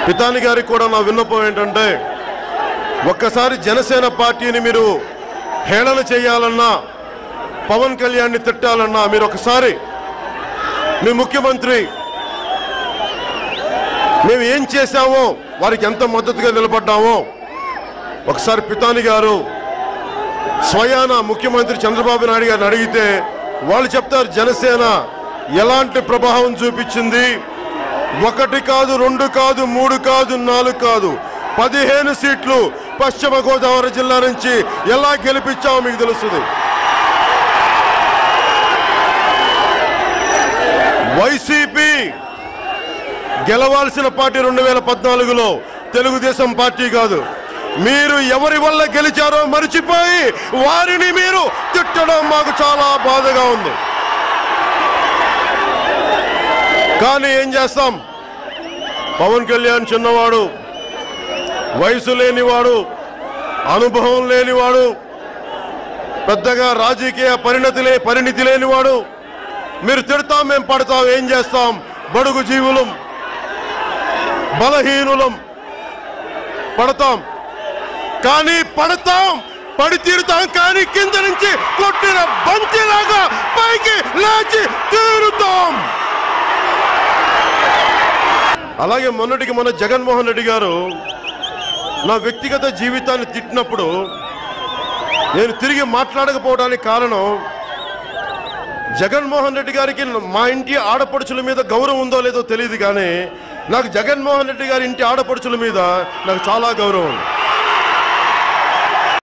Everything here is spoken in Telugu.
పితాని గారికి కూడా నా విన్నపం ఏంటంటే ఒక్కసారి జనసేన పార్టీని మీరు హేళన చేయాలన్నా పవన్ కళ్యాణ్ని తిట్టాలన్నా మీరు ఒకసారి మీ ముఖ్యమంత్రి మేము ఏం చేశామో వారికి ఎంత మద్దతుగా నిలబడ్డామో ఒకసారి పితాని గారు స్వయాన ముఖ్యమంత్రి చంద్రబాబు నాయుడు గారిని అడిగితే వాళ్ళు చెప్తారు జనసేన ఎలాంటి ప్రభావం చూపించింది. 1 కాదు 2 కాదు 3 కాదు 4 కాదు 15 సీట్లు పశ్చిమ గోదావరి జిల్లా నుంచి ఎలా గెలిపించామో మీకు తెలుస్తుంది. వైసీపీ గెలవాల్సిన పార్టీ 2014లో తెలుగుదేశం పార్టీ కాదు. మీరు ఎవరి వల్ల గెలిచారో మర్చిపోయి వారిని మీరు తిట్టడం మాకు చాలా బాధగా ఉంది. కానీ ఏం చేస్తాం, పవన్ కళ్యాణ్ చిన్నవాడు, వయసు లేనివాడు, అనుభవం లేనివాడు, పెద్దగా రాజకీయ పరిణితి లేనివాడు. మీరు తిడతాం, మేము పడతాం, ఏం చేస్తాం, బడుగు జీవులం, బలహీనులం, పడతాం. కానీ పడతాం, పడి తీరుతాం. కానీ కింద నుంచి కొట్టిన బంతిలాగా పైకి లేచి తీరుతాం. అలాగే మొన్నటికి మన జగన్మోహన్ రెడ్డి గారు నా వ్యక్తిగత జీవితాన్ని తిట్టినప్పుడు నేను తిరిగి మాట్లాడకపోవడానికి కారణం, జగన్మోహన్ రెడ్డి గారికి మా ఇంటి ఆడపడుచుల మీద గౌరవం ఉందో లేదో తెలియదు, కానీ నాకు జగన్మోహన్ రెడ్డి గారి ఇంటి ఆడపడుచుల మీద నాకు చాలా గౌరవం ఉంది.